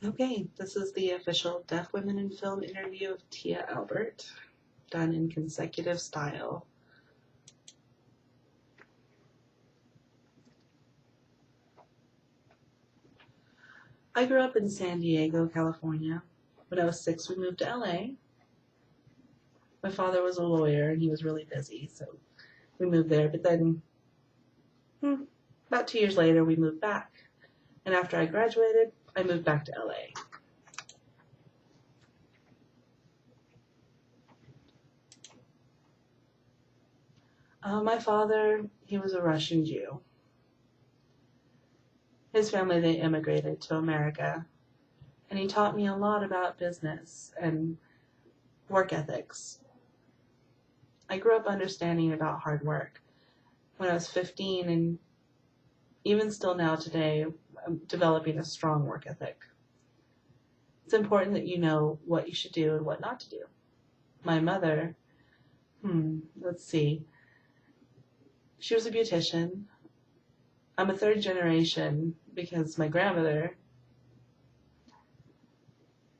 Okay, this is the official Deaf Women in Film interview of Tia Albert, done in consecutive style. I grew up in San Diego, California. When I was 6, we moved to LA. My father was a lawyer and he was really busy, so we moved there. But then, about 2 years later, we moved back. And after I graduated, I moved back to LA. My father, he was a Russian Jew. His family, they immigrated to America, and he taught me a lot about business and work ethics. I grew up understanding about hard work. When I was 15, and even still now today, I'm developing a strong work ethic. It's important that you know what you should do and what not to do. My mother, let's see, she was a beautician. I'm a third generation because my grandmother,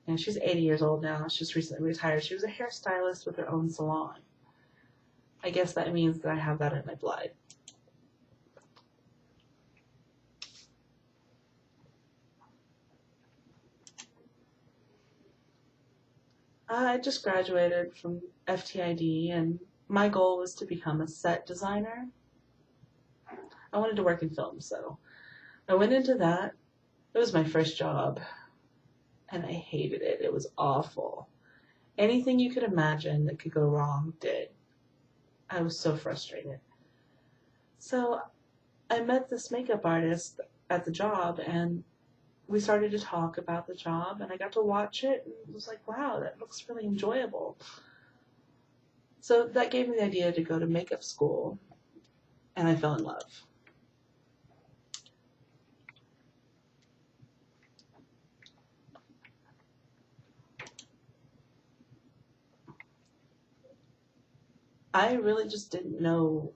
and she's 80 years old now, she's recently retired. She was a hairstylist with her own salon. I guess that means that I have that in my blood. I just graduated from FTID, and my goal was to become a set designer. I wanted to work in film, so I went into that. It was my first job, and I hated it. It was awful. Anything you could imagine that could go wrong did. I was so frustrated. So I met this makeup artist at the job, and we started to talk about the job, and I got to watch it, and it was like, wow, that looks really enjoyable. So that gave me the idea to go to makeup school, and I fell in love. I really just didn't know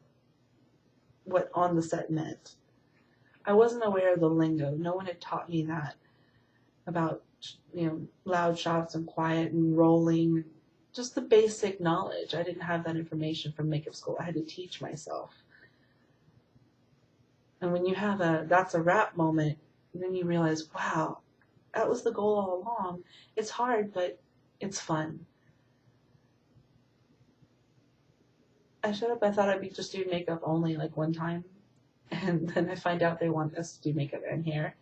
what on the set meant. I wasn't aware of the lingo. No one had taught me that about, loud shots and quiet and rolling. Just the basic knowledge. I didn't have that information from makeup school. I had to teach myself. And when you have that's a wrap moment, then you realize, wow, that was the goal all along. It's hard, but it's fun. I showed up, I thought I'd be just doing makeup only like one time. And then I find out they want us to do makeup and hair.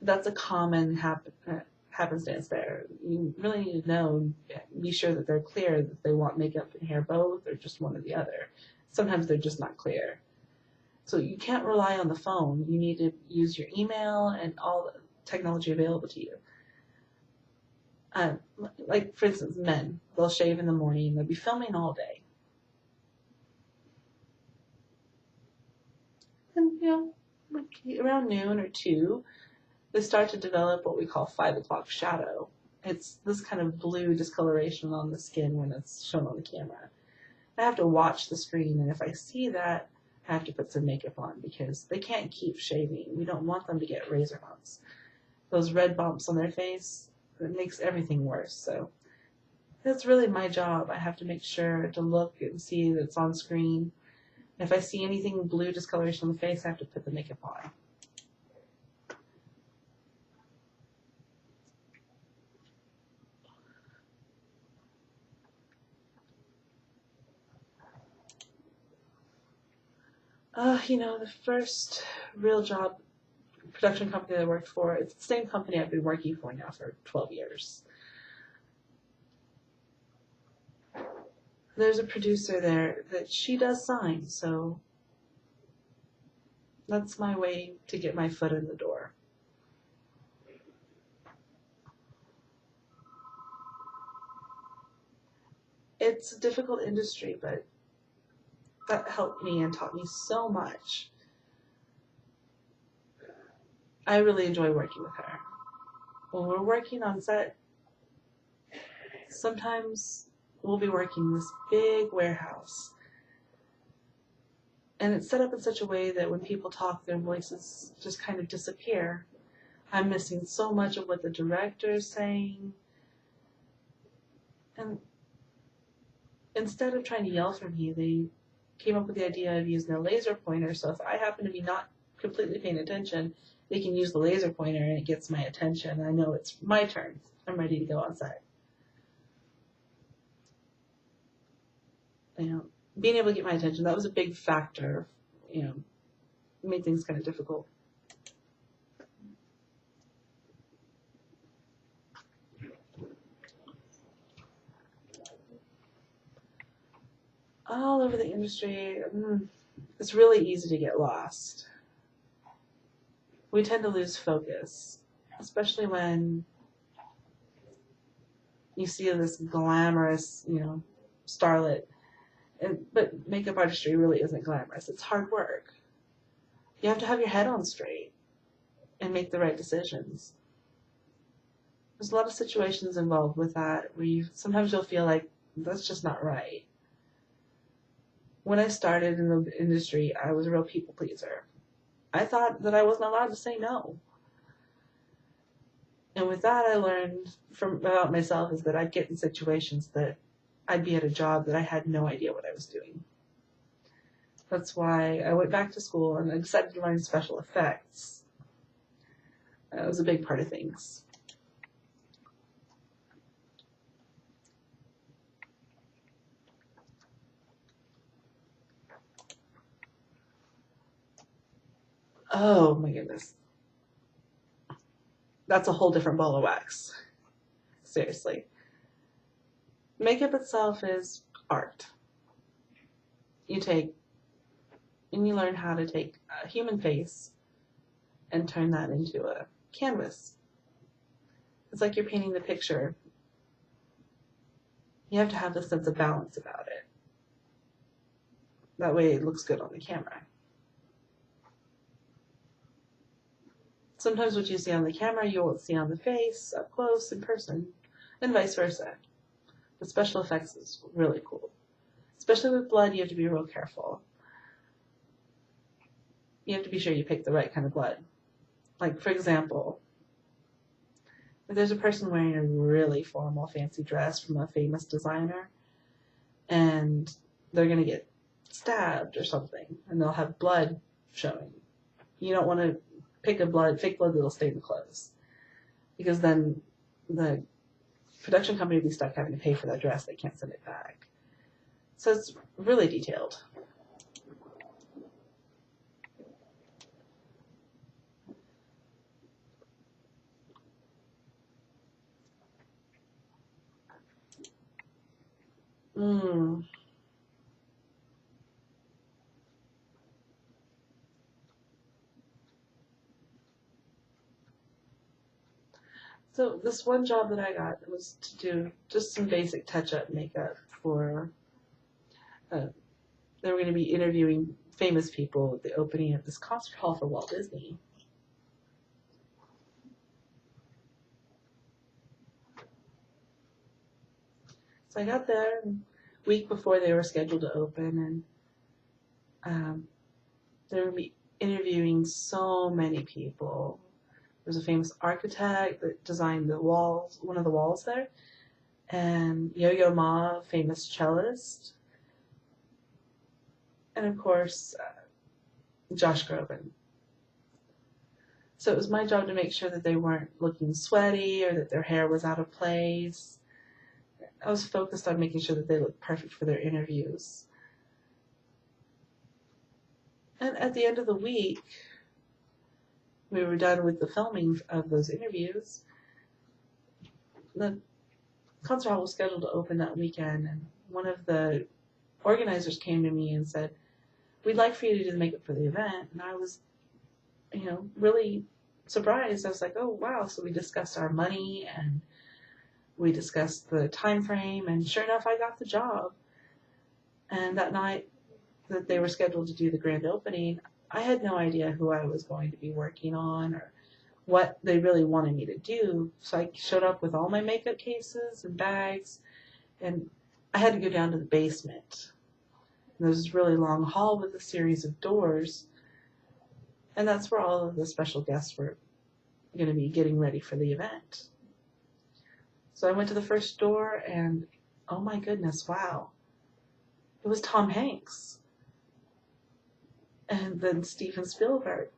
That's a common happenstance there. You really need to know, be sure that they're clear that they want makeup and hair both or just one or the other. Sometimes they're just not clear. So you can't rely on the phone. You need to use your email and all the technology available to you. Like, for instance, men, they'll shave in the morning, they'll be filming all day. And, around noon or 2, they start to develop what we call 5 o'clock shadow. It's this kind of blue discoloration on the skin when it's shown on the camera. I have to watch the screen, and if I see that, I have to put some makeup on because they can't keep shaving. We don't want them to get razor bumps. Those red bumps on their face, it makes everything worse. So that's really my job. I have to make sure to look and see that it's on screen. If I see anything blue discoloration on the face, I have to put the makeup on. The first real job, production company that I worked for, it's the same company I've been working for now for 12 years. There's a producer there that she does signs, so that's my way to get my foot in the door. It's a difficult industry, but that helped me and taught me so much. I really enjoy working with her. When we're working on set, sometimes we'll be working in this big warehouse. And it's set up in such a way that when people talk, their voices just kind of disappear. I'm missing so much of what the director is saying. And instead of trying to yell for me, they came up with the idea of using a laser pointer. So if I happen to be not completely paying attention, they can use the laser pointer and it gets my attention. I know it's my turn. I'm ready to go on set. Being able to get my attention, that was a big factor. Made things kind of difficult. All over the industry, it's really easy to get lost. We tend to lose focus, especially when you see this glamorous, starlet. But makeup artistry really isn't glamorous. It's hard work. You have to have your head on straight and make the right decisions. There's a lot of situations involved with that where sometimes you'll feel like that's just not right. When I started in the industry, I was a real people pleaser. I thought that I wasn't allowed to say no. And with that, I learned about myself is that I'd get in situations that I'd be at a job that I had no idea what I was doing. That's why I went back to school and I decided to learn special effects. That was a big part of things. Oh my goodness. That's a whole different ball of wax. Seriously. Makeup itself is art. You learn how to take a human face and turn that into a canvas. It's like you're painting the picture. You have to have this sense of balance about it. That way it looks good on the camera. Sometimes what you see on the camera, you won't see on the face, up close, in person, and vice versa. But special effects is really cool. Especially with blood, you have to be real careful. You have to be sure you pick the right kind of blood. Like, for example, if there's a person wearing a really formal, fancy dress from a famous designer, and they're going to get stabbed or something, and they'll have blood showing. You don't want to pick fake blood that'll stain the clothes, because then the production company will be stuck having to pay for that dress. They can't send it back. So it's really detailed. So this one job that I got was to do just some basic touch-up makeup for, they were going to be interviewing famous people at the opening of this concert hall for Walt Disney. So I got there a week before they were scheduled to open, and they were interviewing so many people. There's a famous architect that designed the walls, one of the walls there, and Yo-Yo Ma, famous cellist, and of course, Josh Groban. So it was my job to make sure that they weren't looking sweaty or that their hair was out of place. I was focused on making sure that they looked perfect for their interviews. And at the end of the week, we were done with the filming of those interviews. The concert hall was scheduled to open that weekend, and one of the organizers came to me and said, "We'd like for you to do the makeup for the event." And I was, really surprised. I was like, "Oh, wow." So we discussed our money and we discussed the time frame, and sure enough, I got the job. And that night that they were scheduled to do the grand opening, I had no idea who I was going to be working on or what they really wanted me to do. So I showed up with all my makeup cases and bags, and I had to go down to the basement. And there's this really long hall with a series of doors, and that's where all of the special guests were going to be getting ready for the event. So I went to the first door and, oh my goodness, wow. It was Tom Hanks. And then Steven Spielberg.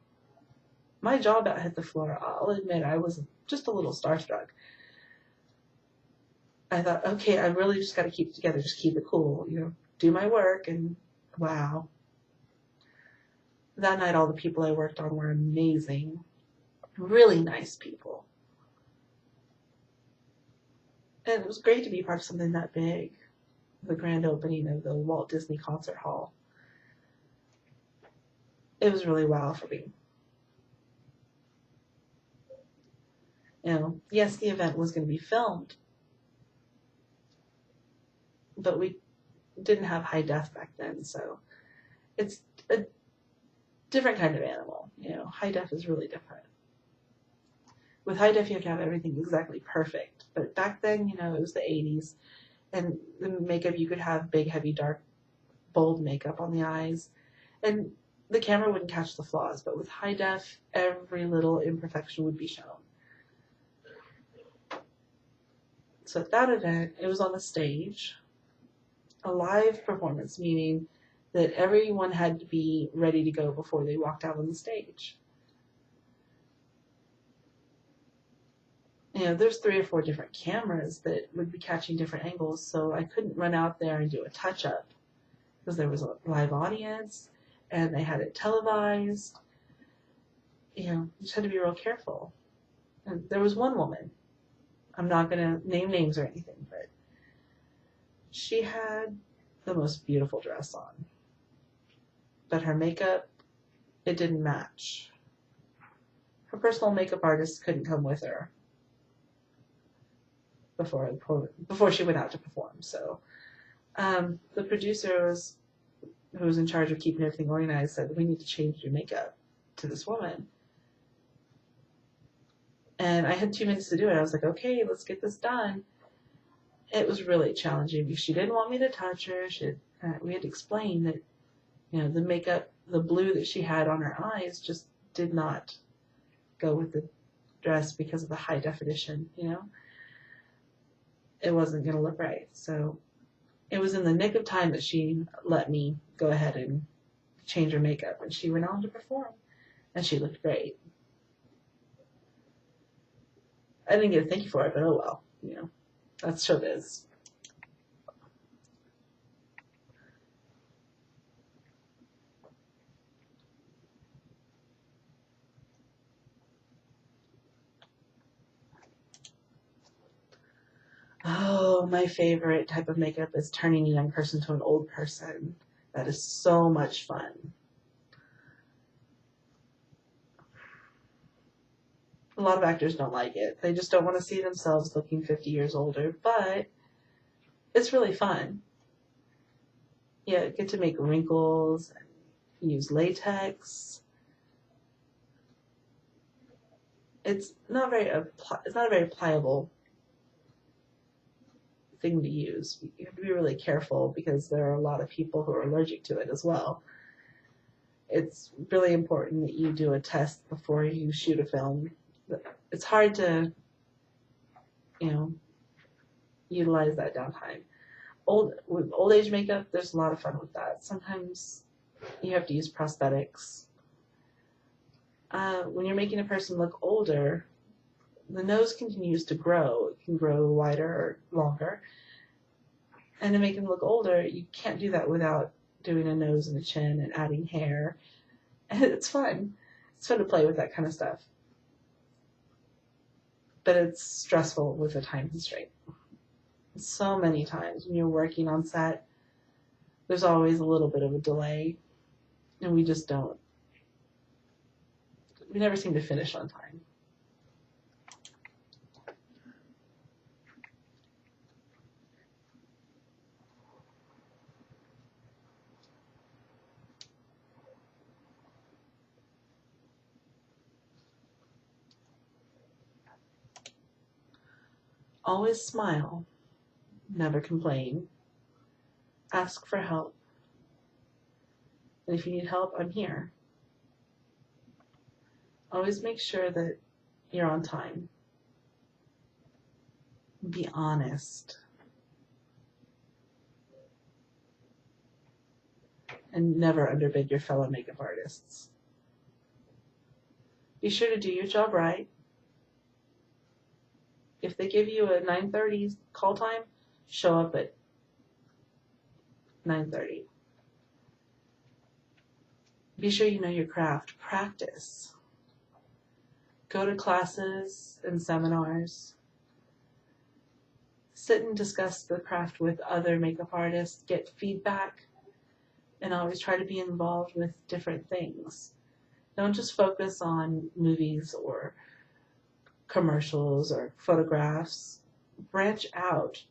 My jaw about hit the floor. I'll admit I was just a little starstruck. I thought, okay, I really just got to keep it together, just keep it cool, do my work, and wow. That night, all the people I worked on were amazing, really nice people. And it was great to be part of something that big, the grand opening of the Walt Disney Concert Hall. It was really wow for me. Yes, the event was going to be filmed, but we didn't have high def back then, so it's a different kind of animal. High def is really different. With high def, you have to have everything exactly perfect. But back then, it was the 80s, and the makeup, you could have big, heavy, dark, bold makeup on the eyes, and the camera wouldn't catch the flaws. But with high def, every little imperfection would be shown. So at that event, it was on the stage, a live performance, meaning that everyone had to be ready to go before they walked out on the stage. There's 3 or 4 different cameras that would be catching different angles, so I couldn't run out there and do a touch-up because there was a live audience and they had it televised. You just had to be real careful. And there was one woman, I'm not going to name names or anything, but she had the most beautiful dress on. But her makeup, it didn't match. Her personal makeup artist couldn't come with her before she went out to perform. So the producer who was in charge of keeping everything organized said, we need to change your makeup to this woman. And I had 2 minutes to do it. I was like, okay, let's get this done. It was really challenging because she didn't want me to touch her. We had to explain that, the makeup, the blue that she had on her eyes just did not go with the dress because of the high definition, It wasn't going to look right. So it was in the nick of time that she let me go ahead and change her makeup. And she went on to perform. And she looked great. I didn't get a thank you for it, but oh well, that's showbiz. Oh, my favorite type of makeup is turning a young person to an old person. That is so much fun. A lot of actors don't like it. They just don't want to see themselves looking 50 years older, but it's really fun. Get to make wrinkles and use latex. It's not a very pliable thing to use. You have to be really careful because there are a lot of people who are allergic to it as well. It's really important that you do a test before you shoot a film. It's hard to, utilize that downtime. With old age makeup, there's a lot of fun with that. Sometimes you have to use prosthetics. When you're making a person look older, the nose continues to grow. It can grow wider or longer. And to make them look older, you can't do that without doing a nose and a chin and adding hair. And it's fun. It's fun to play with that kind of stuff. But it's stressful with a time constraint. So many times when you're working on set, there's always a little bit of a delay. And we never seem to finish on time. Always smile. Never complain. Ask for help. And if you need help, I'm here. Always make sure that you're on time. Be honest. And never underbid your fellow makeup artists. Be sure to do your job right. If they give you a 9:30 call time, show up at 9:30. Be sure you know your craft. Practice. Go to classes and seminars. Sit and discuss the craft with other makeup artists. Get feedback. And always try to be involved with different things. Don't just focus on movies or commercials or photographs. Branch out.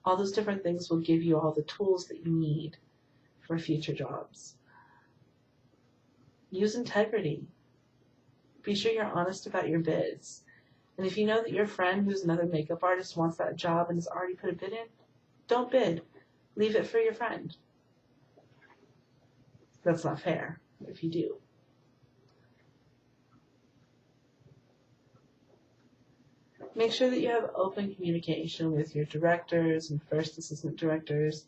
All those different things will give you all the tools that you need for future jobs. Use integrity. Be sure you're honest about your bids. And if you know that your friend who's another makeup artist wants that job and has already put a bid in, don't bid. Leave it for your friend. That's not fair if you do. Make sure that you have open communication with your directors and first assistant directors.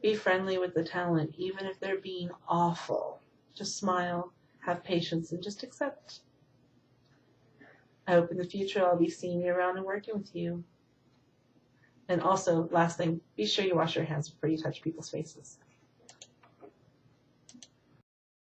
Be friendly with the talent, even if they're being awful. Just smile, have patience, and just accept. I hope in the future I'll be seeing you around and working with you. And also, last thing, be sure you wash your hands before you touch people's faces.